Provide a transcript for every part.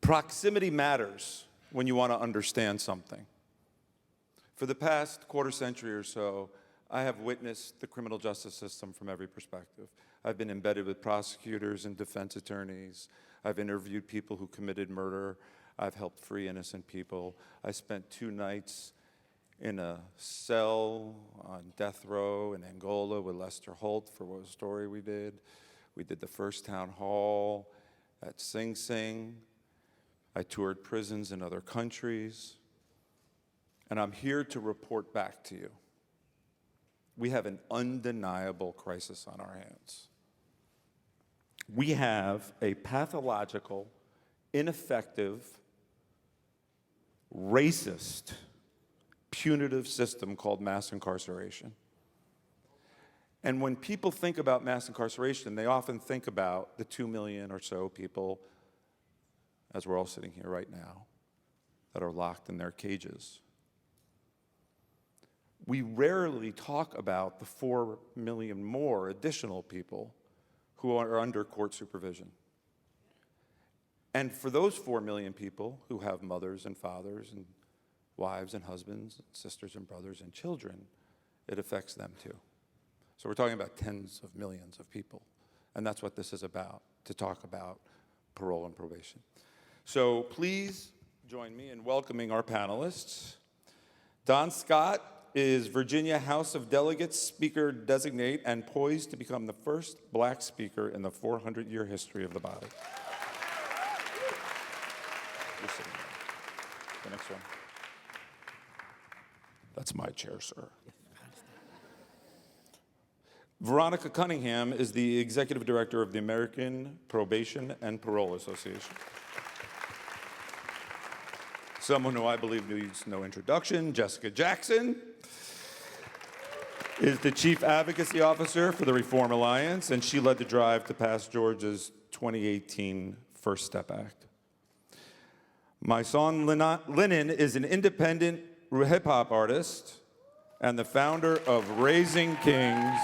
Proximity matters when you want to understand something. For the past quarter century or so, I have witnessed the criminal justice system from every perspective. I've been embedded with prosecutors and defense attorneys. I've interviewed people who committed murder. I've helped free innocent people. I spent 2 nights in a cell on death row in Angola with Lester Holt for a story we did. We did the first town hall at Sing Sing. I toured prisons in other countries. And I'm here to report back to you. We have an undeniable crisis on our hands. We have a pathological, ineffective, racist, punitive system called mass incarceration. And when people think about mass incarceration, they often think about the 2 million or so people, as we're all sitting here right now, that are locked in their cages. We rarely talk about the 4 million more additional people who are under court supervision. And for those 4 million people who have mothers and fathers and wives and husbands, and sisters and brothers and children, it affects them too. So we're talking about tens of millions of people. And that's what this is about, to talk about parole and probation. So please join me in welcoming our panelists. Don Scott is Virginia House of Delegates Speaker Designate and poised to become the first Black speaker in the 400-year history of the body. You're sitting there. The next one. That's my chair, sir. Veronica Cunningham is the Executive Director of the American Probation and Parole Association. Someone who I believe needs no introduction, Jessica Jackson, is the Chief Advocacy Officer for the Reform Alliance, and she led the drive to pass Georgia's 2018 First Step Act. Mysonne Lennon is an independent hip-hop artist and the founder of Raising Kings,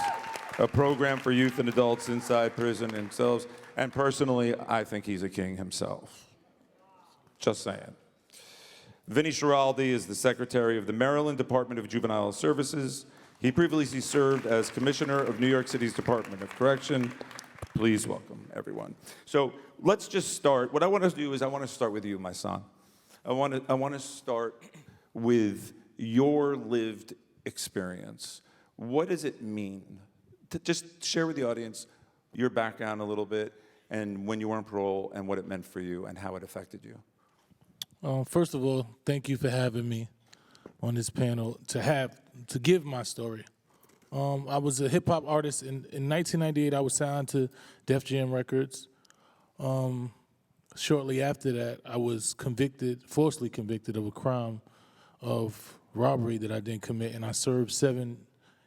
a program for youth and adults inside prison themselves. And personally, I think he's a king himself. Just saying. Vinnies Schiraldi is the Secretary of the Maryland Department of Juvenile Services. He previously served as Commissioner of New York City's Department of Correction. Please welcome everyone. So let's just start. What I want to do is I want to start with you, Mysonne. I want to start with your lived experience. What does it mean? To just share with the audience your background a little bit and when you were on parole and what it meant for you and how it affected you. First of all, thank you for having me on this panel to give my story. I was a hip hop artist. In 1998, I was signed to Def Jam Records. Shortly after that, I was falsely convicted of a crime of robbery that I didn't commit, and I served 7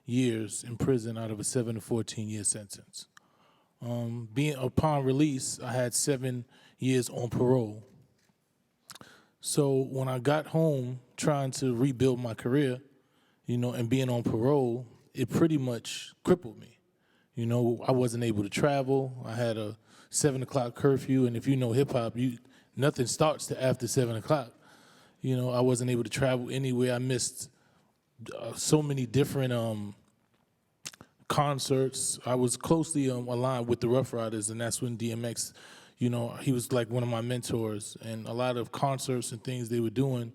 years in prison out of a 7 to 14-year sentence. Upon release, I had 7 years on parole. So when I got home trying to rebuild my career, and being on parole, it pretty much crippled me. I wasn't able to travel. I had a 7 o'clock curfew, and if you know hip hop, nothing starts till after 7 o'clock. I wasn't able to travel anywhere. I missed so many different concerts. I was closely aligned with the Rough Riders, and that's when DMX, he was like one of my mentors. And a lot of concerts and things they were doing,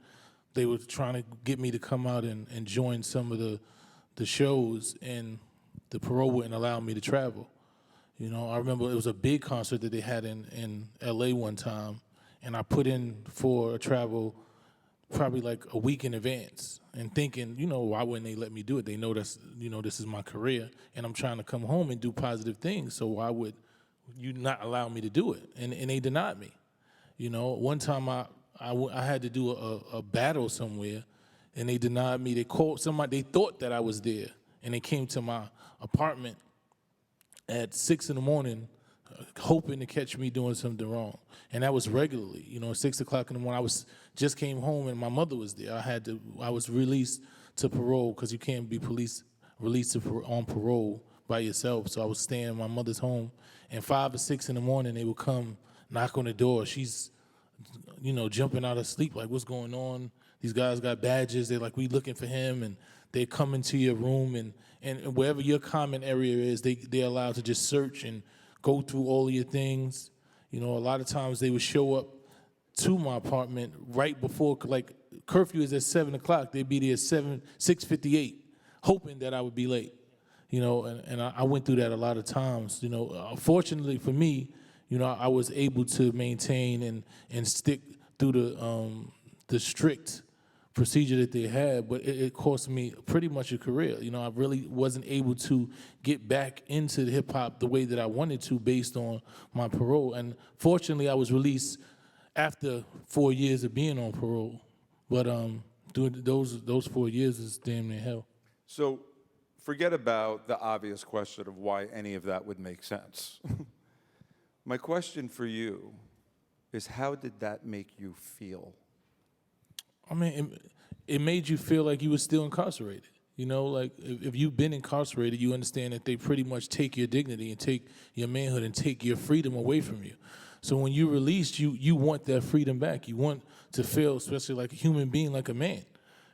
they were trying to get me to come out and join some of the shows, and the parole wouldn't allow me to travel. I remember it was a big concert that they had in LA one time, and I put in for a travel probably like a week in advance and thinking, why wouldn't they let me do it? They know that's, this is my career, and I'm trying to come home and do positive things, so why would you not allow me to do it? And they denied me. One time I had to do a battle somewhere, and they denied me. They called somebody, they thought that I was there, and they came to my apartment at 6 in the morning, hoping to catch me doing something wrong. And that was regularly, 6 o'clock in the morning. I just came home and my mother was there. I was released to parole because you can't be released on parole by yourself. So I was staying in my mother's home, and 5 or 6 in the morning they would come knock on the door. She's jumping out of sleep, like, what's going on? These guys got badges. They're like, we looking for him, and they come into your room, and wherever your common area is, they're allowed to just search and go through all of your things. A lot of times they would show up to my apartment right before, like, curfew is at 7 o'clock. They'd be there at 6:58, hoping that I would be late. And I went through that a lot of times. Fortunately for me, I was able to maintain and stick through the strict procedure that they had, but it cost me pretty much a career. I really wasn't able to get back into the hip hop the way that I wanted to based on my parole. And fortunately, I was released after 4 years of being on parole. But doing those 4 years is damn near hell. So forget about the obvious question of why any of that would make sense. My question for you is, how did that make you feel? I mean, it made you feel like you were still incarcerated. Like, if you've been incarcerated, you understand that they pretty much take your dignity and take your manhood and take your freedom away from you. So when you're released, you want that freedom back. You want to feel, especially like a human being, like a man.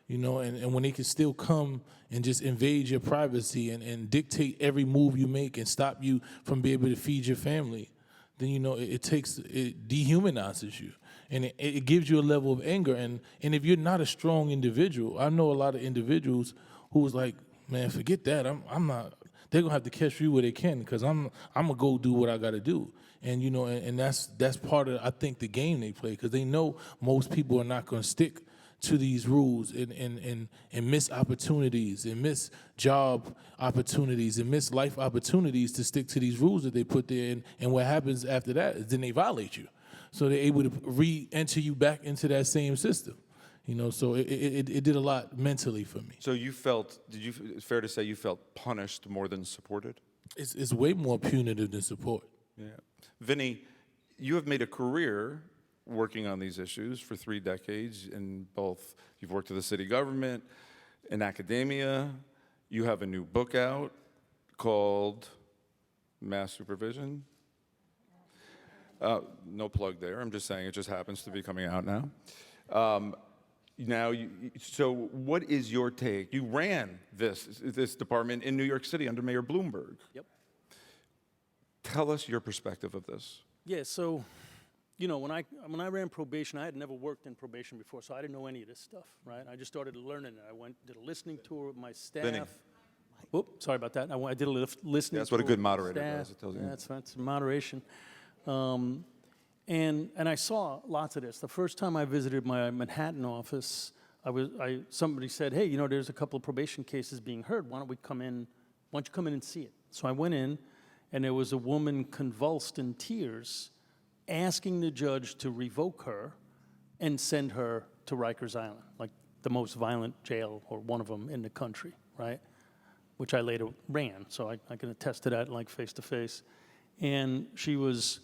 And when they can still come and just invade your privacy and dictate every move you make and stop you from being able to feed your family, then it dehumanizes you. And it gives you a level of anger. And if you're not a strong individual, I know a lot of individuals who was like, man, forget that. I'm not. They're gonna have to catch you where they can, because I'm gonna go do what I gotta do. And and that's part of, I think, the game they play, because they know most people are not gonna stick to these rules and miss opportunities and miss job opportunities and miss life opportunities to stick to these rules that they put there. And what happens after that is then they violate you. So they're able to re-enter you back into that same system. So it did a lot mentally for me. So it's fair to say you felt punished more than supported? It's way more punitive than support. Yeah. Vinny, you have made a career working on these issues for 3 decades in both, you've worked with the city government, in academia, you have a new book out called Mass Supervision. No plug there, I'm just saying it just happens to be coming out now. So what is your take? You ran this department in New York City under Mayor Bloomberg. Yep. Tell us your perspective of this. Yeah, so, when I ran probation, I had never worked in probation before, so I didn't know any of this stuff, right? I just started learning it. I did a listening tour with my staff. Vinny. Whoop, sorry about that. I did a listening That's what a tour good with my moderator does. staff. It tells you. Yeah, that's moderation. And I saw lots of this. The first time I visited my Manhattan office, somebody said, hey, there's a couple of probation cases being heard. Why don't you come in and see it? So I went in, and there was a woman convulsed in tears, asking the judge to revoke her and send her to Rikers Island, like the most violent jail, or one of them in the country, right? Which I later ran, so I can attest to that, like, face to face. And she was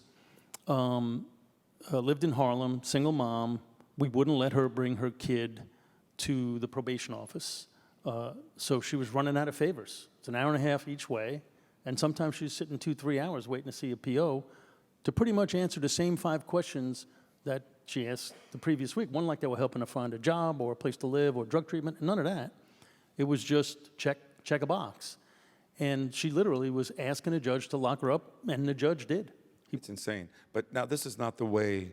lived in Harlem, single mom. We wouldn't let her bring her kid to the probation office, so she was running out of favors. It's an hour and a half each way, and sometimes she's sitting 2-3 hours waiting to see a PO to pretty much answer the same 5 questions that she asked the previous week. One, like they were helping her find a job or a place to live or drug treatment. None of that. It was just check a box. And she literally was asking the judge to lock her up, and the judge did. It's insane. But now this is not the way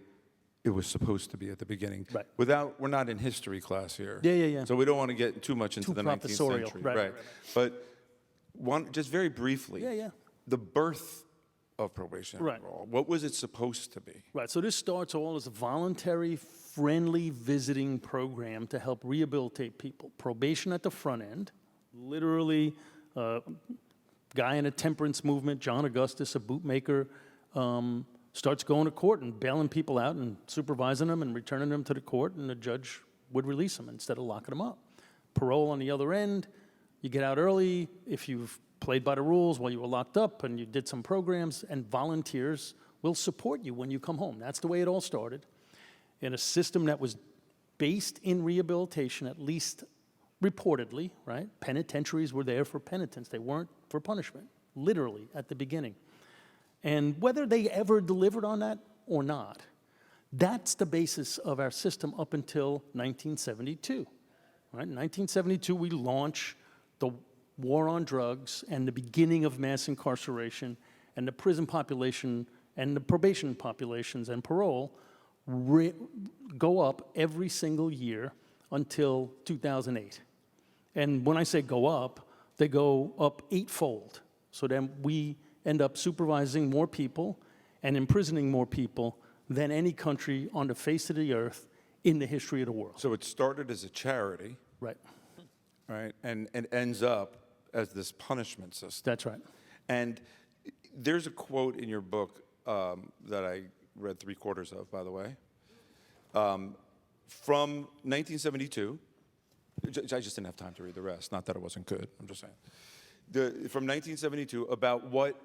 it was supposed to be at the beginning. Right. We're not in history class here. Yeah. So we don't want to get too much into the 19th professorial. century. Right. But just very briefly, Yeah. the birth of probation and Right. parole, what was it supposed to be? Right, so this starts all as a voluntary, friendly visiting program to help rehabilitate people. Probation at the front end, literally, guy in a temperance movement, John Augustus, a bootmaker, starts going to court and bailing people out and supervising them and returning them to the court, and the judge would release them instead of locking them up. Parole on the other end, you get out early if you've played by the rules while you were locked up and you did some programs, and volunteers will support you when you come home. That's the way it all started. In a system that was based in rehabilitation, at least reportedly, right? Penitentiaries were there for penitence. They weren't for punishment, literally, at the beginning. And whether they ever delivered on that or not, That's the basis of our system up until 1972. Right? In 1972, we launch the war on drugs and the beginning of mass incarceration, and the prison population and the probation populations and parole go up every single year until 2008. And when I say go up, they go up eightfold. So then we end up supervising more people and imprisoning more people than any country on the face of the earth in the history of the world. So it started as a charity, Right. right? And ends up as this punishment system. That's right. And there's a quote in your book that I read 3/4 of, by the way. From 1972, I just didn't have time to read the rest. Not that it wasn't good, I'm just saying. From 1972, about what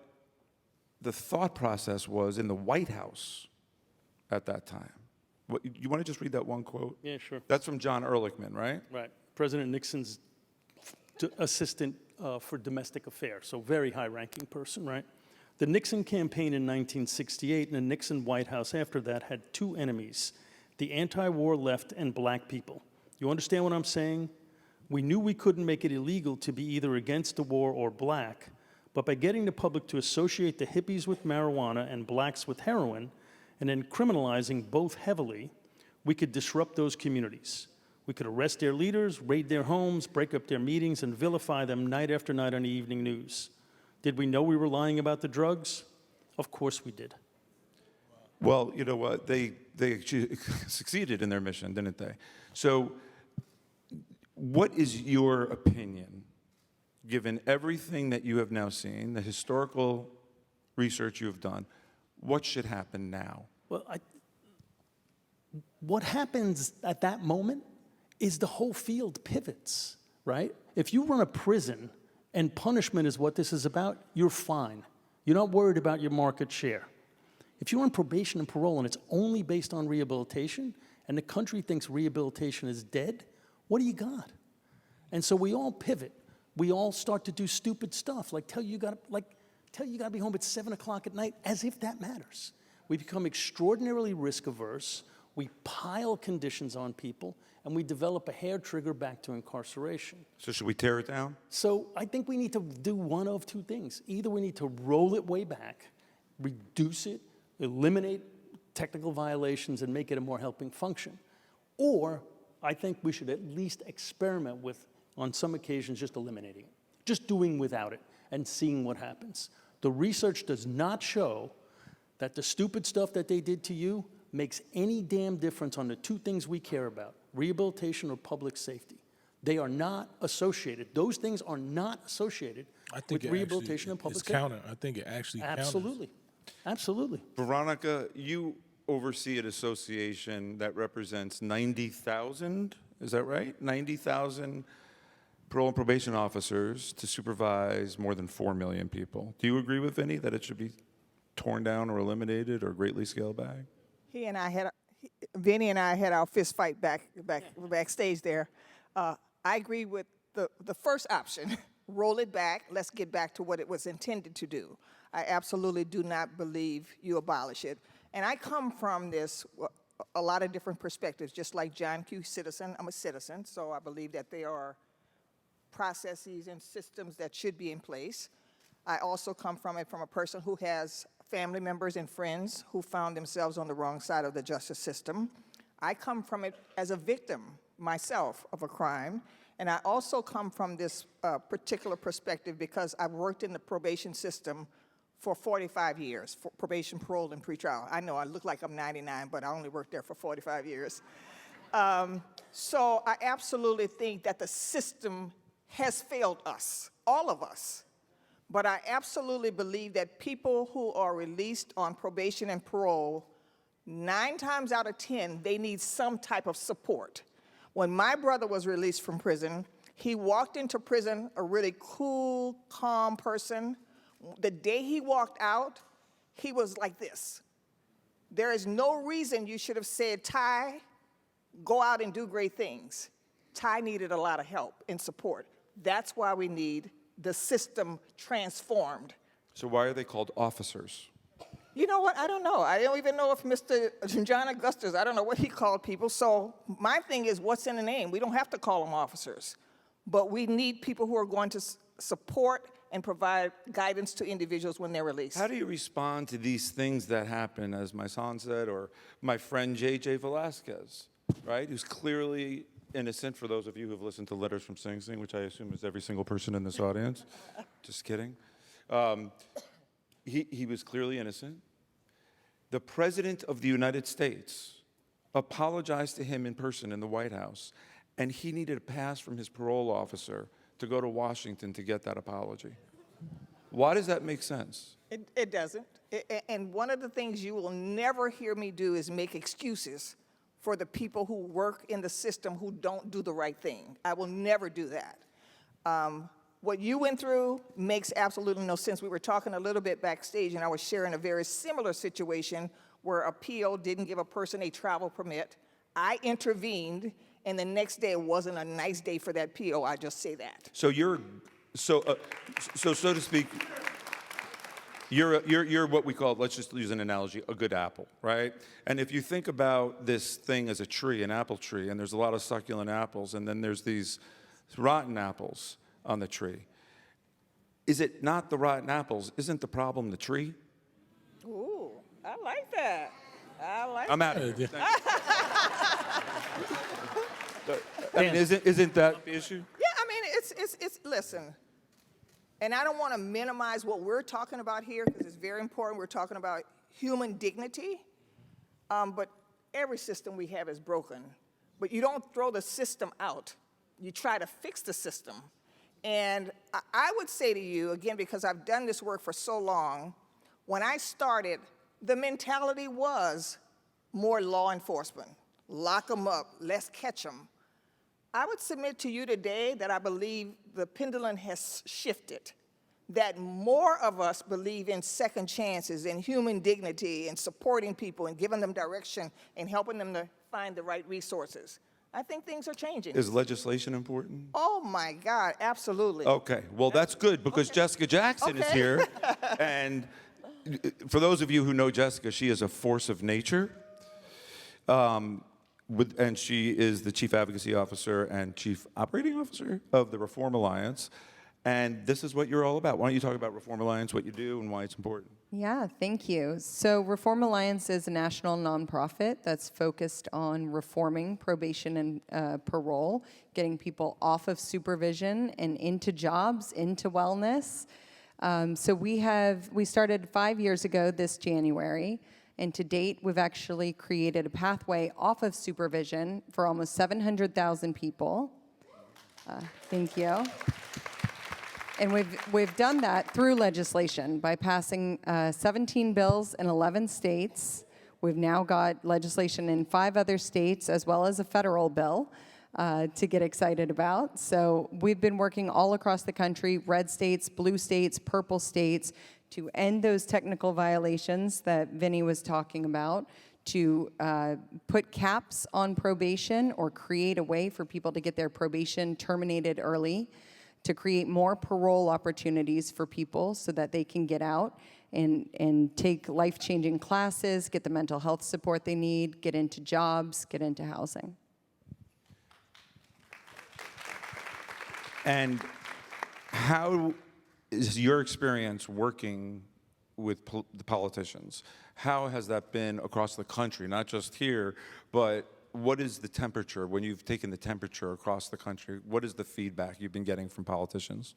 the thought process was in the White House at that time. You want to just read that one quote? Yeah, sure. That's from John Ehrlichman, right? Right. President Nixon's assistant for domestic affairs, so very high-ranking person, right? The Nixon campaign in 1968 and the Nixon White House after that had two enemies, the anti-war left and black people. You understand what I'm saying? We knew we couldn't make it illegal to be either against the war or black, but by getting the public to associate the hippies with marijuana and blacks with heroin, and then criminalizing both heavily, we could disrupt those communities. We could arrest their leaders, raid their homes, break up their meetings, and vilify them night after night on the evening news. Did we know we were lying about the drugs? Of course we did. Well, you know what? They actually succeeded in their mission, didn't they? So what is your opinion, given everything that you have now seen, the historical research you have done, what should happen now? Well, what happens at that moment is the whole field pivots, right? If you run a prison and punishment is what this is about, you're fine. You're not worried about your market share. If you're on probation and parole and it's only based on rehabilitation, and the country thinks rehabilitation is dead, what do you got? And so we all pivot. We all start to do stupid stuff, like tell you gotta be home at 7 o'clock at night, as if that matters. We become extraordinarily risk averse. We pile conditions on people, and we develop a hair trigger back to incarceration. So should we tear it down? So I think we need to do one of two things. Either we need to roll it way back, reduce it, eliminate technical violations, and make it a more helping function. Or I think we should at least experiment with, on some occasions, just eliminating it, just doing without it and seeing what happens. The research does not show that the stupid stuff that they did to you makes any damn difference on the two things we care about, rehabilitation or public safety. They are not associated. Those things are not associated with rehabilitation and public safety. Counter. I think it actually Absolutely. counters. Absolutely. Veronica, you oversee an association that represents 90,000, is that right? 90,000 parole and probation officers to supervise more than 4 million people. Do you agree with Vinny that it should be torn down or eliminated or greatly scaled back? Vinny and I had our fist fight backstage there. I agree with the first option, roll it back, let's get back to what it was intended to do. I absolutely do not believe you abolish it. And I come from this, a lot of different perspectives, just like John Q. Citizen. I'm a citizen, so I believe that there are processes and systems that should be in place. I also come from it from a person who has family members and friends who found themselves on the wrong side of the justice system. I come from it as a victim myself of a crime, and I also come from this particular perspective because I've worked in the probation system for 45 years, for probation, parole, and pretrial. I know I look like I'm 99, but I only worked there for 45 years. So I absolutely think that the system has failed us, all of us. But I absolutely believe that people who are released on probation and parole, 9 times out of 10, they need some type of support. When my brother was released from prison, he walked into prison a really cool, calm person. The day he walked out, he was like this. There is no reason you should have said, Ty, go out and do great things. Ty needed a lot of help and support. That's why we need the system transformed. So why are they called officers? You know what? I don't know. I don't even know if Mr. John Augustus, I don't know what he called people. So my thing is, what's in the name? We don't have to call them officers. But we need people who are going to support and provide guidance to individuals when they're released. How do you respond to these things that happen, as Mysonne said, or my friend J.J. Velasquez, right, who's clearly innocent, for those of you who have listened to Letters from Sing Sing, which I assume is every single person in this audience. Just kidding. He was clearly innocent. The President of the United States apologized to him in person in the White House, and he needed a pass from his parole officer to go to Washington to get that apology. Why does that make sense? It doesn't. And one of the things you will never hear me do is make excuses for the people who work in the system who don't do the right thing. I will never do that. What you went through makes absolutely no sense. We were talking a little bit backstage, and I was sharing a very similar situation where a PO didn't give a person a travel permit. I intervened, and the next day it wasn't a nice day for that PO. I just say that. So so to speak, you're what we call, let's just use an analogy, a good apple, right? And if you think about this thing as a tree, an apple tree, and there's a lot of succulent apples, and then there's these rotten apples on the tree. Is it not the rotten apples? Isn't the problem the tree? Ooh, I like that. I'm out of here. I mean, isn't that the issue? Yeah, I mean, it's listen, and I don't want to minimize what we're talking about here because it's very important. We're talking about human dignity, but every system we have is broken. But you don't throw the system out. You try to fix the system. And I would say to you, again, because I've done this work for so long, when I started, the mentality was more law enforcement. Lock them up, let's catch them. I would submit to you today that I believe the pendulum has shifted, that more of us believe in second chances and human dignity and supporting people and giving them direction and helping them to find the right resources. I think things are changing. Is legislation important? Oh my God, absolutely. Okay, well that's good because Jessica Jackson is here. And for those of you who know Jessica, she is a force of nature. And she is the Chief Advocacy Officer and Chief Operating Officer of the Reform Alliance. And this is what you're all about. Why don't you talk about Reform Alliance, what you do, and why it's important? Yeah, thank you. So Reform Alliance is a national nonprofit that's focused on reforming probation and parole, getting people off of supervision and into jobs, into wellness. So we started 5 years ago this January, and to date we've actually created a pathway off of supervision for almost 700,000 people. Thank you. And we've done that through legislation by passing 17 bills in 11 states. We've now got legislation in 5 other states, as well as a federal bill to get excited about. So we've been working all across the country, red states, blue states, purple states, to end those technical violations that Vinny was talking about, to put caps on probation or create a way for people to get their probation terminated early, to create more parole opportunities for people so that they can get out and take life-changing classes, get the mental health support they need, get into jobs, get into housing. And how is your experience working with the politicians? How has that been across the country, not just here, but what is the temperature, when you've taken the temperature across the country, what is the feedback you've been getting from politicians?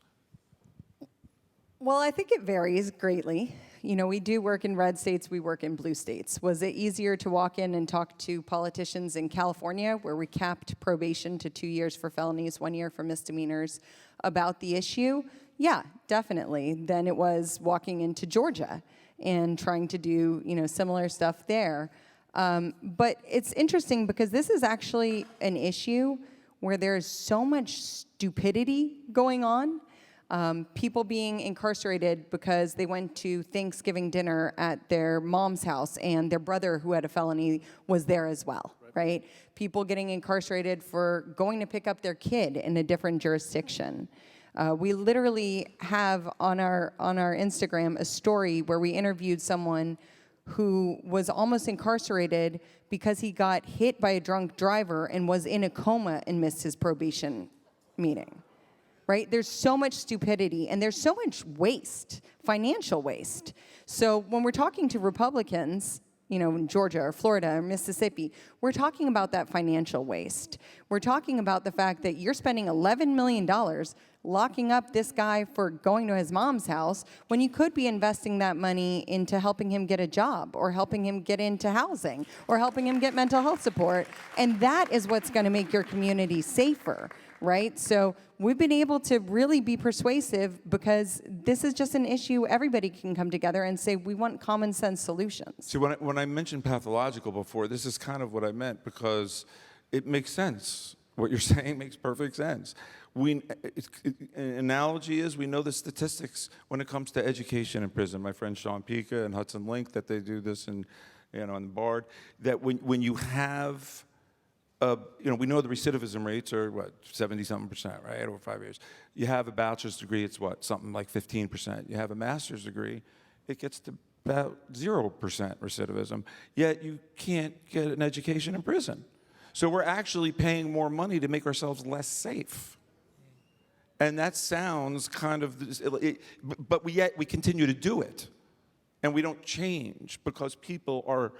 Well, I think it varies greatly. You know, we do work in red states, we work in blue states. Was it easier to walk in and talk to politicians in California, where we capped probation to 2 years for felonies, 1 year for misdemeanors, about the issue? Yeah, definitely. Than it was walking into Georgia and trying to do, similar stuff there. But it's interesting because this is actually an issue where there's so much stupidity going on. People being incarcerated because they went to Thanksgiving dinner at their mom's house and their brother who had a felony was there as well, right? People getting incarcerated for going to pick up their kid in a different jurisdiction. We literally have on our Instagram a story where we interviewed someone who was almost incarcerated because he got hit by a drunk driver and was in a coma and missed his probation meeting, right? There's so much stupidity and there's so much waste, financial waste. So when we're talking to Republicans, you know, in Georgia or Florida or Mississippi, we're talking about that financial waste. We're talking about the fact that you're spending $11 million locking up this guy for going to his mom's house when you could be investing that money into helping him get a job or helping him get into housing or helping him get mental health support. And that is what's going to make your community safer, right? So we've been able to really be persuasive because this is just an issue everybody can come together and say, we want common sense solutions. See, when I mentioned pathological before, this is kind of what I meant because it makes sense. What you're saying makes perfect sense. An analogy is we know the statistics when it comes to education in prison. My friend Sean Pica and Hudson Link, that they do this in the BARD, that when you have we know the recidivism rates are, 70-something%, right, over 5 years. You have a bachelor's degree, it's something like 15%. You have a master's degree, it gets to about 0% recidivism. Yet you can't get an education in prison. So we're actually paying more money to make ourselves less safe. And that sounds kind of, but yet we continue to do it. And we don't change because people are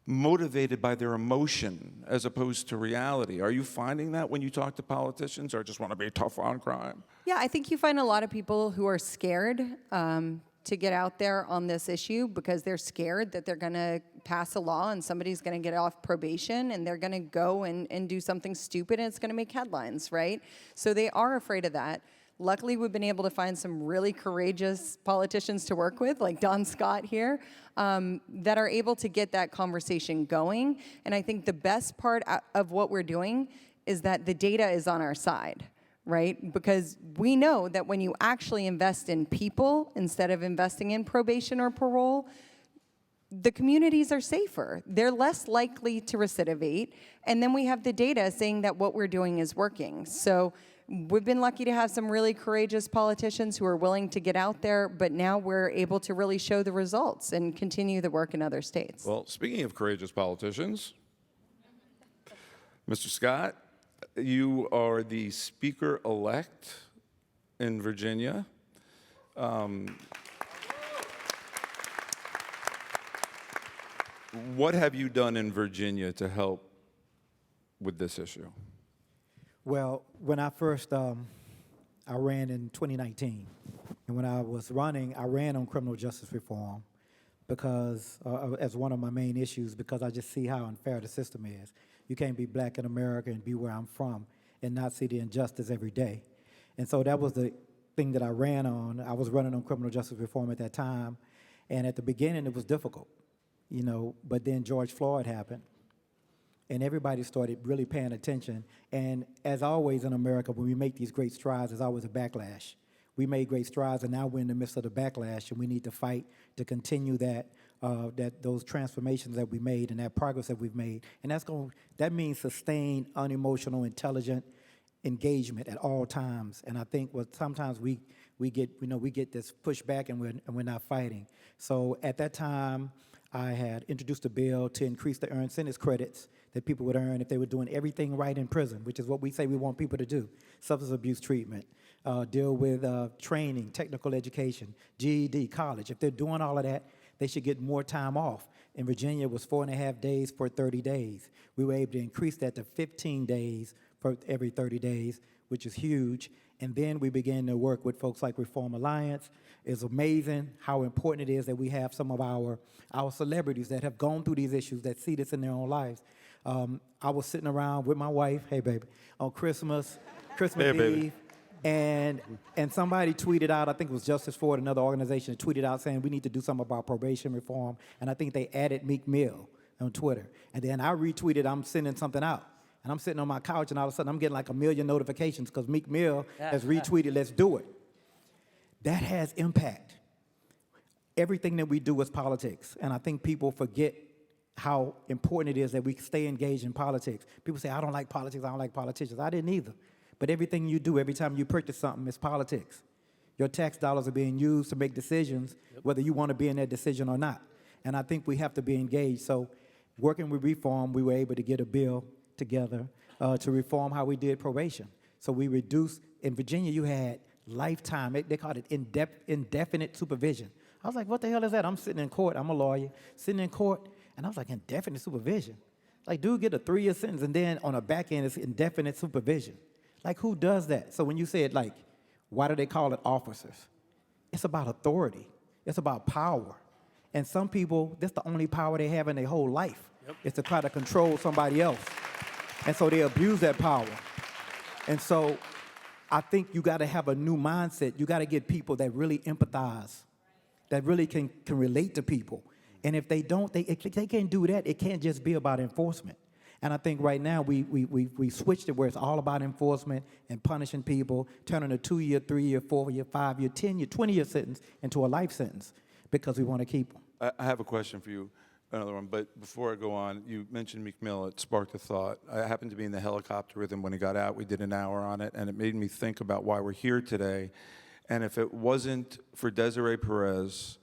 motivated by their emotion as opposed to reality. Are you finding that when you talk to politicians, or just want to be tough on crime? Yeah, I think you find a lot of people who are scared to get out there on this issue because they're scared that they're going to pass a law and somebody's going to get off probation and they're going to go and do something stupid and it's going to make headlines, right? So they are afraid of that. Luckily, we've been able to find some really courageous politicians to work with, like Don Scott here, that are able to get that conversation going. And I think the best part of what we're doing is that the data is on our side, right? Because we know that when you actually invest in people instead of investing in probation or parole, the communities are safer. They're less likely to recidivate. And then we have the data saying that what we're doing is working. So we've been lucky to have some really courageous politicians who are willing to get out there, but now we're able to really show the results and continue the work in other states. Well, speaking of courageous politicians, Mr. Scott, you are the Speaker-elect in Virginia. What have you done in Virginia to help with this issue? Well, when I first, I ran in 2019. And when I was running, I ran on criminal justice reform because, as one of my main issues, because I just see how unfair the system is. You can't be black in America and be where I'm from and not see the injustice every day. And so that was the thing that I ran on. I was running on criminal justice reform at that time. And at the beginning, it was difficult, but then George Floyd happened. And everybody started really paying attention. And as always in America, when we make these great strides, there's always a backlash. We made great strides, and now we're in the midst of the backlash, and we need to fight to continue those transformations that we made and that progress that we've made. And that means sustained, unemotional, intelligent engagement at all times. And I think sometimes we get this pushback, and we're not fighting. So at that time, I had introduced a bill to increase the earned sentence credits that people would earn if they were doing everything right in prison, which is what we say we want people to do. Substance abuse treatment, deal with training, technical education, GED, college. If they're doing all of that, they should get more time off. In Virginia, it was 4.5 days for 30 days. We were able to increase that to 15 days for every 30 days, which is huge. And then we began to work with folks like Reform Alliance. It's amazing how important it is that we have some of our celebrities that have gone through these issues, that see this in their own lives. I was sitting around with my wife, hey baby, on Christmas Hey, Eve, baby. and somebody tweeted out, I think it was Justice for It, another organization, tweeted out saying we need to do something about probation reform, and I think they added Meek Mill on Twitter. And then I retweeted, I'm sending something out. And I'm sitting on my couch, and all of a sudden I'm getting like 1 million notifications because Meek Mill has retweeted, let's do it. That has impact. Everything that we do is politics, and I think people forget how important it is that we stay engaged in politics. People say, I don't like politics, I don't like politicians. I didn't either. But everything you do, every time you purchase something, is politics. Your tax dollars are being used to make decisions, whether you want to be in that decision or not. And I think we have to be engaged. So working with reform, we were able to get a bill together to reform how we did probation. So we reduced, in Virginia, you had lifetime, they called it indefinite supervision. I was like, what the hell is that? I'm sitting in court, I'm a lawyer, sitting in court, and I was like, indefinite supervision? Like, dude, get a 3-year sentence, and then on the back end, it's indefinite supervision. Like, who does that? So when you said, like, why do they call it officers? It's about authority. It's about power. And some people, that's the only power they have in their whole life, is to try to control somebody else. And so they abuse that power. And so I think you got to have a new mindset. You got to get people that really empathize, that really can relate to people. And if they don't, if they can't do that, it can't just be about enforcement. And I think right now we switched it where it's all about enforcement and punishing people, turning a 2-year, 3-year, 4-year, 5-year, 10-year, 20-year sentence into a life sentence because we want to keep them. I have a question for you, another one, but before I go on, you mentioned Meek Mill. It sparked a thought. I happened to be in the helicopter with him when he got out. We did an hour on it, and it made me think about why we're here today. And if it wasn't for Desiree Perez,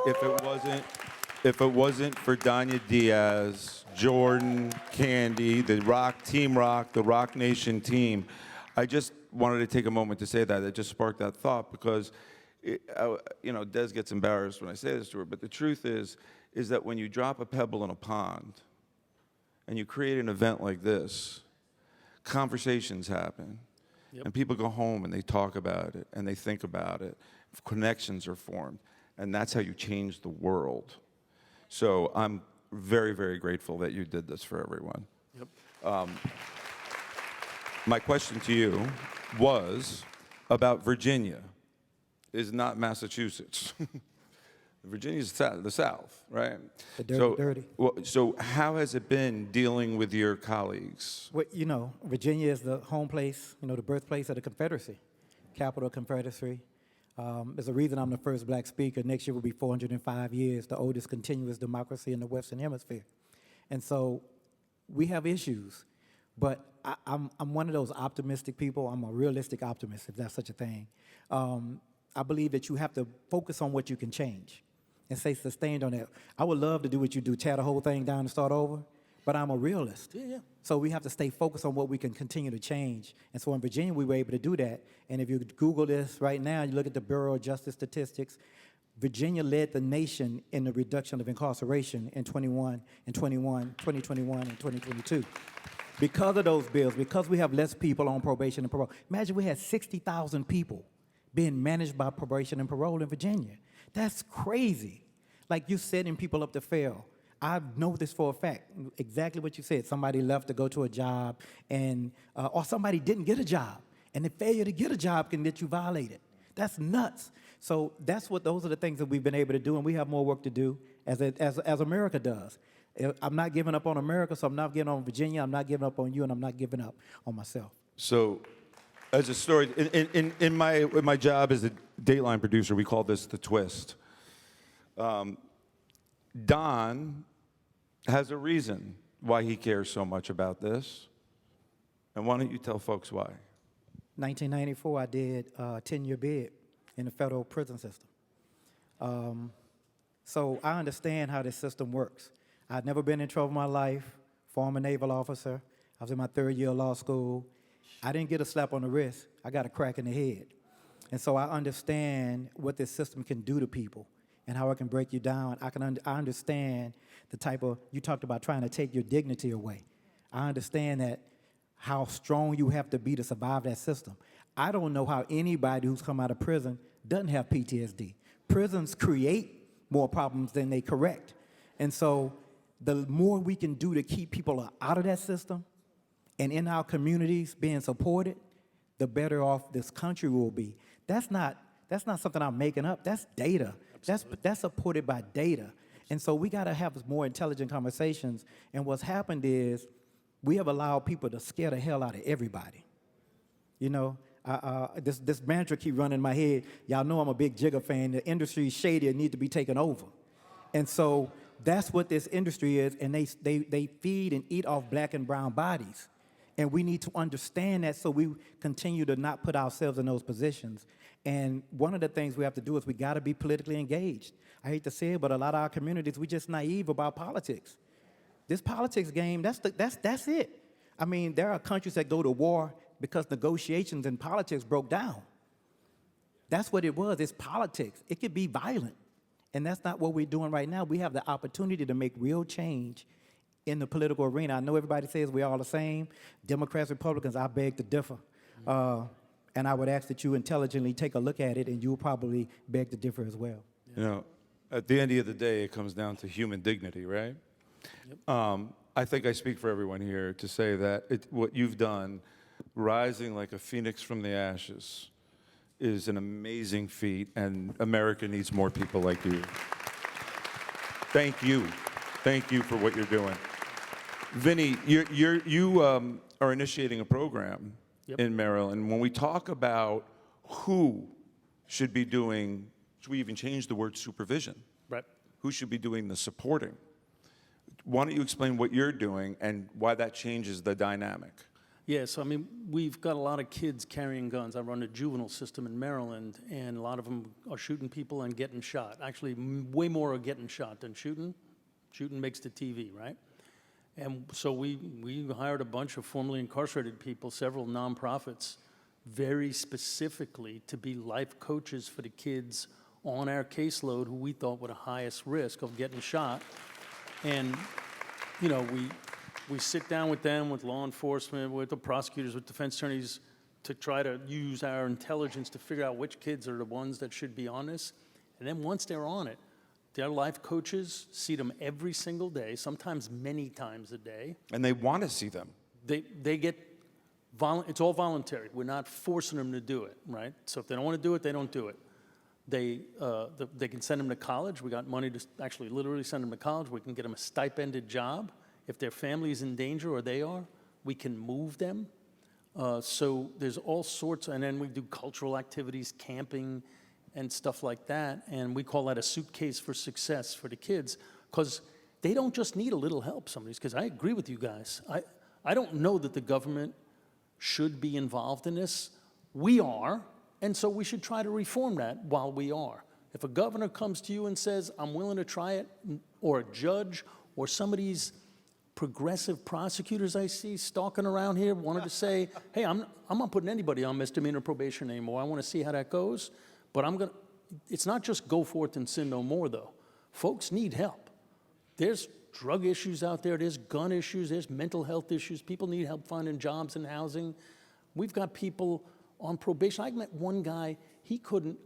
if it wasn't for Danya Diaz, Jordan, Candy, the Team Rock, the Rock Nation team, I just wanted to take a moment to say that. It just sparked that thought because, Des gets embarrassed when I say this to her, but the truth is that when you drop a pebble in a pond and you create an event like this, conversations happen. And people go home and they talk about it and they think about it. Connections are formed. And that's how you change the world. So I'm very, very grateful that you did this for everyone. My question to you was about Virginia. Is not Massachusetts. Virginia's the South, right? The dirty. So how has it been dealing with your colleagues? Well, Virginia is the home place, the birthplace of the Confederacy, capital of Confederacy. There's a reason I'm the first black speaker. Next year will be 405 years, the oldest continuous democracy in the Western Hemisphere. And so we have issues, but I'm one of those optimistic people. I'm a realistic optimist, if that's such a thing. I believe that you have to focus on what you can change and stay sustained on that. I would love to do what you do, tear the whole thing down and start over, but I'm a realist. So we have to stay focused on what we can continue to change. And so in Virginia, we were able to do that. And if you Google this right now, you look at the Bureau of Justice Statistics, Virginia led the nation in the reduction of incarceration in 2021 and 2022. Because of those bills, because we have less people on probation and parole. Imagine we had 60,000 people being managed by probation and parole in Virginia. That's crazy. Like, you're setting people up to fail. I know this for a fact, exactly what you said. Somebody left to go to a job, and or somebody didn't get a job, and the failure to get a job can get you violated. That's nuts. So those are the things that we've been able to do, and we have more work to do as America does. I'm not giving up on America, so I'm not giving up on Virginia, I'm not giving up on you, and I'm not giving up on myself. So, as a story, in my job as a Dateline producer, we call this the twist. Don has a reason why he cares so much about this. And why don't you tell folks why? 1994, I did a 10-year bid in the federal prison system. So I understand how this system works. I'd never been in trouble in my life, former naval officer. I was in my 3rd year of law school. I didn't get a slap on the wrist. I got a crack in the head. And so I understand what this system can do to people and how it can break you down. I understand the type of, you talked about trying to take your dignity away. I understand that how strong you have to be to survive that system. I don't know how anybody who's come out of prison doesn't have PTSD. Prisons create more problems than they correct. And so the more we can do to keep people out of that system and in our communities being supported, the better off this country will be. That's not something I'm making up. That's data. That's supported by data. And so we got to have more intelligent conversations. And what's happened is we have allowed people to scare the hell out of everybody. This mantra keep running in my head. Y'all know I'm a big Jigga fan. The industry is shady and need to be taken over. And so that's what this industry is, and they feed and eat off black and brown bodies. And we need to understand that so we continue to not put ourselves in those positions. And one of the things we have to do is we got to be politically engaged. I hate to say it, but a lot of our communities, we just naive about politics. This politics game, that's it. I mean, there are countries that go to war because negotiations and politics broke down. That's what it was. It's politics. It could be violent. And that's not what we're doing right now. We have the opportunity to make real change in the political arena. I know everybody says we're all the same. Democrats, Republicans, I beg to differ. And I would ask that you intelligently take a look at it, and you'll probably beg to differ as well. You know, at the end of the day, it comes down to human dignity, right? Yep. I think I speak for everyone here to say that what you've done, rising like a phoenix from the ashes, is an amazing feat, and America needs more people like you. Thank you. Thank you for what you're doing. Vinny, you are initiating a program in Maryland. When we talk about who should be doing, should we even change the word supervision? Right. Who should be doing the supporting? Why don't you explain what you're doing and why that changes the dynamic? Yeah, so I mean, we've got a lot of kids carrying guns. I run a juvenile system in Maryland, and a lot of them are shooting people and getting shot. Actually, way more are getting shot than shooting. Shooting makes the TV, right? And so we hired a bunch of formerly incarcerated people, several nonprofits, very specifically to be life coaches for the kids on our caseload who we thought were the highest risk of getting shot. And, you know, we sit down with them, with law enforcement, with the prosecutors, with defense attorneys, to try to use our intelligence to figure out which kids are the ones that should be on this. And then once they're on it, their life coaches see them every single day, sometimes many times a day. And they want to see them. They get, it's all voluntary. We're not forcing them to do it, right? So if they don't want to do it, they don't do it. They can send them to college. We got money to actually literally send them to college. We can get them a stipended job. If their family is in danger, or they are, we can move them. So there's all sorts, and then we do cultural activities, camping, and stuff like that. And we call that a suitcase for success for the kids, because they don't just need a little help, some of these kids. I agree with you guys. I don't know that the government should be involved in this. We are, and so we should try to reform that while we are. If a governor comes to you and says, I'm willing to try it, or a judge, or some of these progressive prosecutors I see stalking around here wanted to say, hey, I'm not putting anybody on misdemeanor probation anymore. I want to see how that goes. But it's not just go forth and sin no more, though. Folks need help. There's drug issues out there. There's gun issues. There's mental health issues. People need help finding jobs and housing. We've got people on probation. I met one guy, he couldn't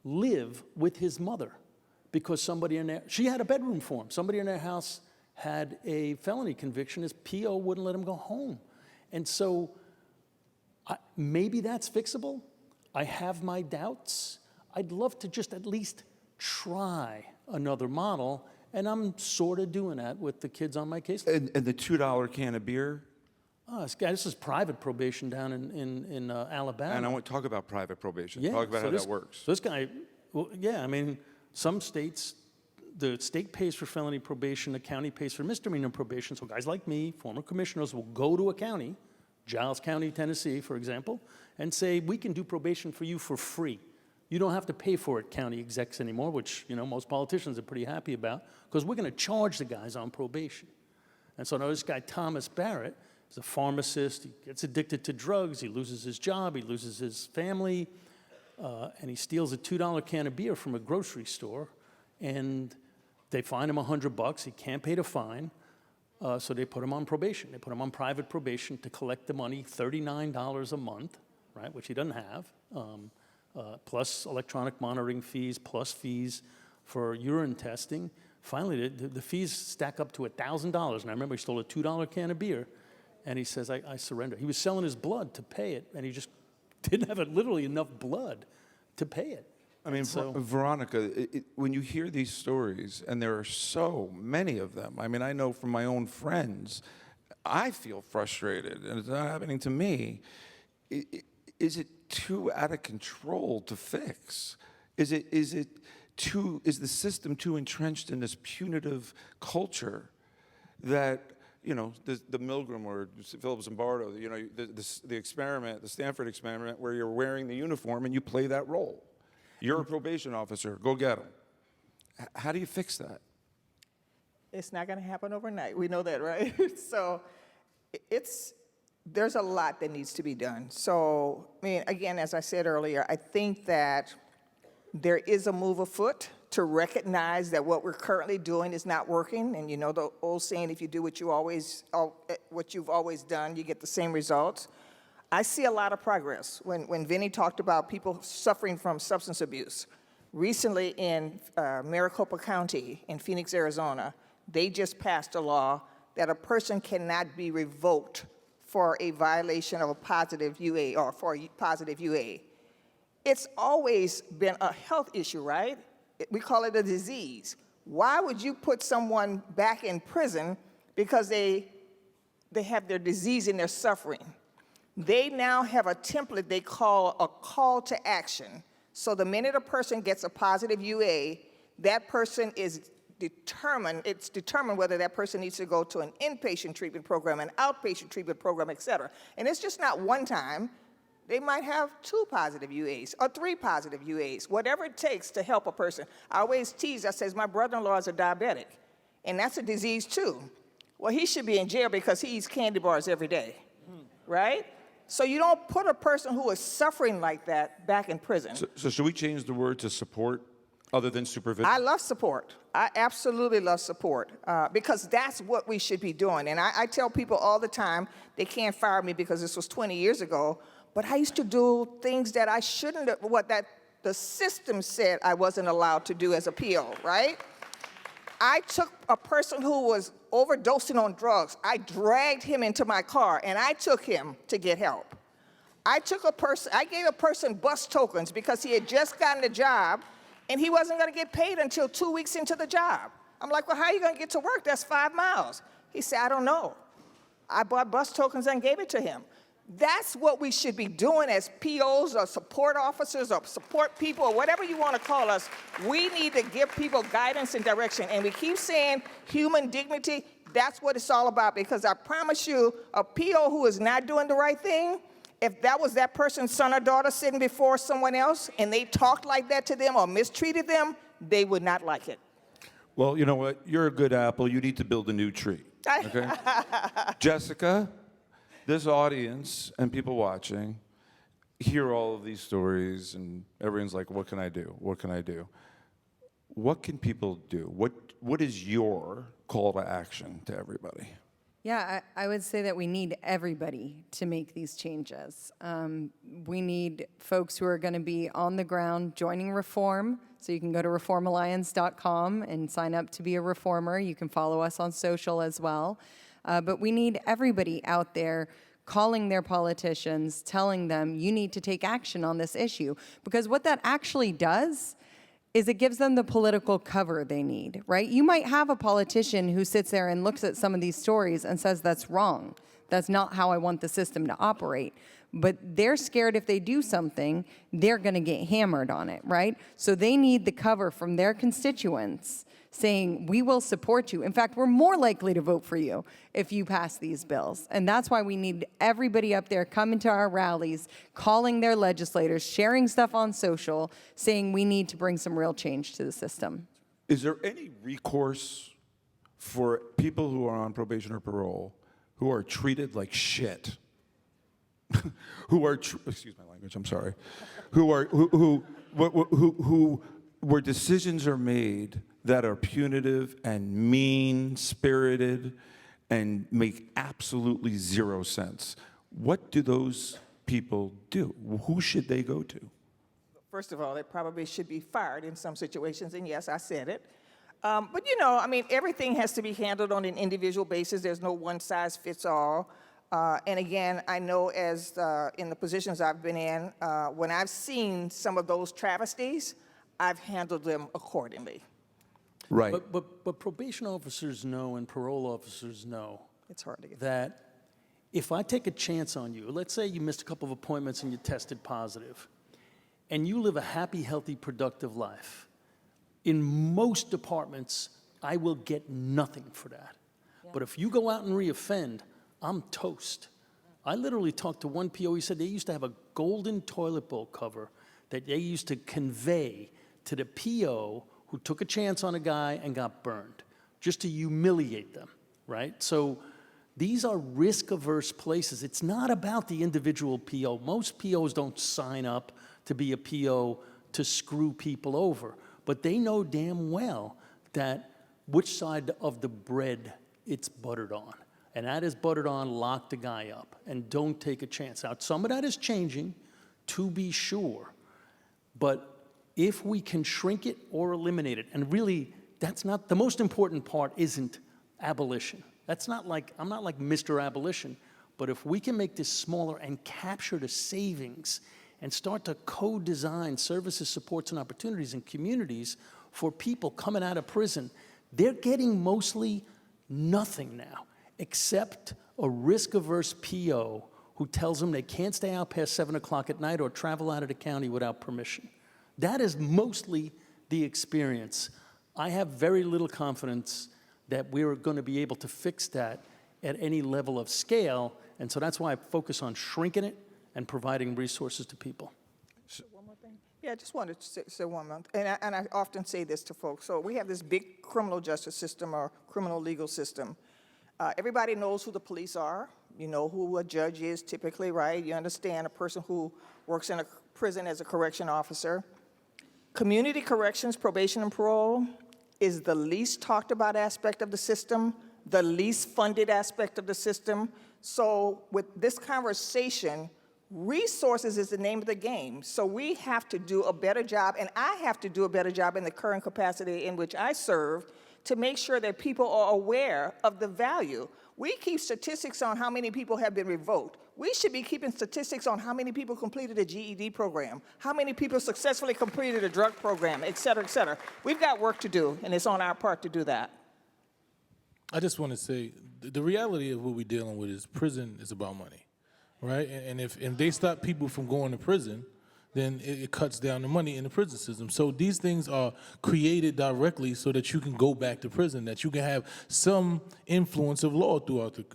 live with his mother because somebody in there, she had a bedroom for him. Somebody in their house had a felony conviction. His PO wouldn't let him go home. And so maybe that's fixable. I have my doubts. I'd love to just at least try another model, and I'm sort of doing that with the kids on my case. And the $2 can of beer? Oh, this is private probation down in Alabama. And I want to talk about private probation. Yeah, Talk about so how this, that works. So this guy, well, yeah, I mean, some states, the state pays for felony probation, the county pays for misdemeanor probation. So guys like me, former commissioners, will go to a county, Giles County, Tennessee, for example, and say, we can do probation for you for free. You don't have to pay for it, county execs anymore, which, you know, most politicians are pretty happy about, because we're going to charge the guys on probation. And so now this guy, Thomas Barrett, is a pharmacist. He gets addicted to drugs. He loses his job. He loses his family. And he steals a $2 can of beer from a grocery store. And they fine him $100. He can't pay the fine. So they put him on probation. They put him on private probation to collect the money, $39 a month, right, which he doesn't have, plus electronic monitoring fees, plus fees for urine testing. Finally, the fees stack up to $1,000. And I remember he stole a $2 can of beer. And he says, I surrender. He was selling his blood to pay it, and he just didn't have literally enough blood to pay it. I mean, so, Veronica, when you hear these stories, and there are so many of them, I mean, I know from my own friends, I feel frustrated, and it's not happening to me. Is it too out of control to fix? Is the system too entrenched in this punitive culture that, you know, the Milgram or Philip Zimbardo, you know, the experiment, the Stanford experiment, where you're wearing the uniform and you play that role? You're a probation officer. Go get them. How do you fix that? It's not going to happen overnight. We know that, right? So there's a lot that needs to be done. So, I mean, again, as I said earlier, I think that there is a move afoot to recognize that what we're currently doing is not working. And you know the old saying, if you do what you've always done, you get the same results. I see a lot of progress. When Vinny talked about people suffering from substance abuse, recently in Maricopa County in Phoenix, Arizona, they just passed a law that a person cannot be revoked for a violation of a positive UA or for a positive UA. It's always been a health issue, right? We call it a disease. Why would you put someone back in prison because they have their disease and they're suffering? They now have a template they call a call to action. So the minute a person gets a positive UA, that person is it's determined whether that person needs to go to an inpatient treatment program, an outpatient treatment program, et cetera. And it's just not one time. They might have 2 positive UAs or 3 positive UAs, whatever it takes to help a person. I always tease, I says, my brother-in-law is a diabetic, and that's a disease too. Well, he should be in jail because he eats candy bars every day, right? So you don't put a person who is suffering like that back in prison. So should we change the word to support other than supervision? I love support. I absolutely love support because that's what we should be doing. And I tell people all the time, they can't fire me because this was 20 years ago, but I used to do things that I shouldn't have, that the system said I wasn't allowed to do as a PO, right? I took a person who was overdosing on drugs. I dragged him into my car, and I took him to get help. I gave a person bus tokens because he had just gotten a job, and he wasn't going to get paid until 2 weeks into the job. I'm like, well, how are you going to get to work? That's 5 miles. He said, I don't know. I bought bus tokens and gave it to him. That's what we should be doing as POs or support officers or support people or whatever you want to call us. We need to give people guidance and direction. And we keep saying human dignity. That's what it's all about, because I promise you, a PO who is not doing the right thing, if that was that person's son or daughter sitting before someone else and they talked like that to them or mistreated them, they would not like it. Well, you know what? You're a good apple. You need to build a new tree. Okay? Jessica, this audience and people watching hear all of these stories, and everyone's like, what can I do? What can I do? What can people do? What is your call to action to everybody? Yeah, I would say that we need everybody to make these changes. We need folks who are going to be on the ground joining Reform. So you can go to reformalliance.com and sign up to be a reformer. You can follow us on social as well. But we need everybody out there calling their politicians, telling them, you need to take action on this issue. Because what that actually does is it gives them the political cover they need, right? You might have a politician who sits there and looks at some of these stories and says, that's wrong. That's not how I want the system to operate. But they're scared if they do something, they're going to get hammered on it, right? So they need the cover from their constituents saying, we will support you. In fact, we're more likely to vote for you if you pass these bills. And that's why we need everybody up there coming to our rallies, calling their legislators, sharing stuff on social, saying we need to bring some real change to the system. Is there any recourse for people who are on probation or parole who are treated like shit? Excuse my language, I'm sorry. Where decisions are made that are punitive and mean-spirited and make absolutely zero sense. What do those people do? Who should they go to? First of all, they probably should be fired in some situations, and yes, I said it. But you know, I mean, everything has to be handled on an individual basis. There's no one-size-fits-all. And again, I know as in the positions I've been in, when I've seen some of those travesties, I've handled them accordingly. Right. But probation officers know and parole officers know It's hard to get that if I take a chance on you, let's say you missed a couple of appointments and you tested positive, and you live a happy, healthy, productive life, in most departments, I will get nothing for that. Yeah. But if you go out and reoffend, I'm toast. I literally talked to one PO, he said they used to have a golden toilet bowl cover that they used to convey to the PO who took a chance on a guy and got burned, just to humiliate them, right? So these are risk-averse places. It's not about the individual PO. Most POs don't sign up to be a PO to screw people over, but they know damn well that which side of the bread it's buttered on. And that is buttered on, lock the guy up, and don't take a chance. Now, some of that is changing, to be sure, but if we can shrink it or eliminate it, and really, that's not, the most important part isn't abolition. That's not like, I'm not like Mr. Abolition, but if we can make this smaller and capture the savings and start to co-design services, supports, and opportunities in communities for people coming out of prison, they're getting mostly nothing now, except a risk-averse PO who tells them they can't stay out past 7 o'clock at night or travel out of the county without permission. That is mostly the experience. I have very little confidence that we're going to be able to fix that at any level of scale, and so that's why I focus on shrinking it and providing resources to people. One more thing. Yeah, I just wanted to say one more, and I often say this to folks. So we have this big criminal justice system or criminal legal system. Everybody knows who the police are. You know who a judge is typically, right? You understand a person who works in a prison as a correction officer. Community corrections, probation, and parole is the least talked about aspect of the system, the least funded aspect of the system. So with this conversation, resources is the name of the game. So we have to do a better job, and I have to do a better job in the current capacity in which I serve to make sure that people are aware of the value. We keep statistics on how many people have been revoked. We should be keeping statistics on how many people completed a GED program, how many people successfully completed a drug program, et cetera, et cetera. We've got work to do, and it's on our part to do that. I just want to say, the reality of what we're dealing with is prison is about money, right? And if they stop people from going to prison, then it cuts down the money in the prison system. So these things are created directly so that you can go back to prison, that you can have some influence of law throughout it.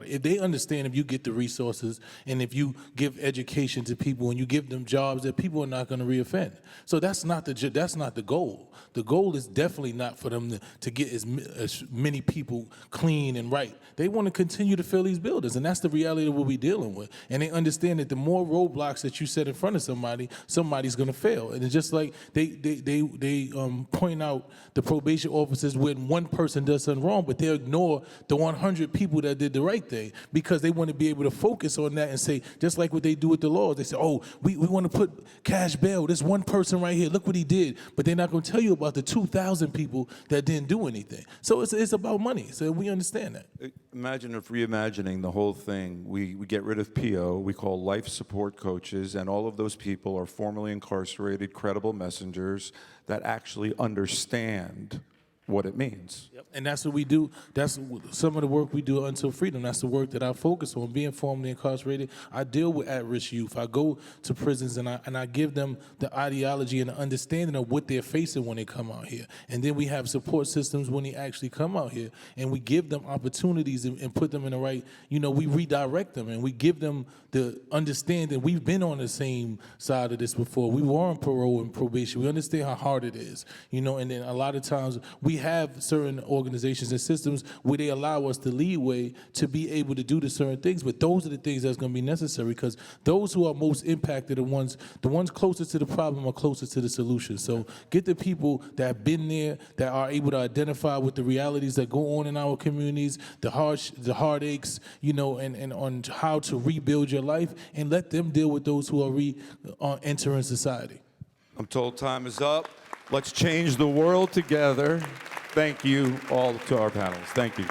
If they understand, if you get the resources and if you give education to people and you give them jobs, that people are not going to reoffend. So that's not the goal. The goal is definitely not for them to get as many people clean and right. They want to continue to fill these buildings, and that's the reality of what we're dealing with. And they understand that the more roadblocks that you set in front of somebody's going to fail. And it's just like they point out the probation officers when one person does something wrong, but they ignore the 100 people that did the right thing because they want to be able to focus on that and say, just like what they do with the laws, they say, oh, we want to put cash bail. This one person right here, look what he did. But they're not going to tell you about the 2,000 people that didn't do anything. So it's about money. So we understand that. Imagine if reimagining the whole thing, we get rid of PO, we call life support coaches, and all of those people are formerly incarcerated, credible messengers that actually understand what it means. Yep. And that's what we do. That's some of the work we do until freedom. That's the work that I focus on, being formerly incarcerated. I deal with at-risk youth. I go to prisons and I give them the ideology and the understanding of what they're facing when they come out here. And then we have support systems when they actually come out here. And we give them opportunities and put them in the right, we redirect them and we give them the understanding. We've been on the same side of this before. We were on parole and probation. We understand how hard it is, and then a lot of times we have certain organizations and systems where they allow us the leeway to be able to do the certain things, but those are the things that's going to be necessary because those who are most impacted, the ones closest to the problem are closest to the solution. So get the people that have been there, that are able to identify with the realities that go on in our communities, the heartaches, and on how to rebuild your life, and let them deal with those who are entering society. I'm told time is up. Let's change the world together. Thank you all to our panelists. Thank you.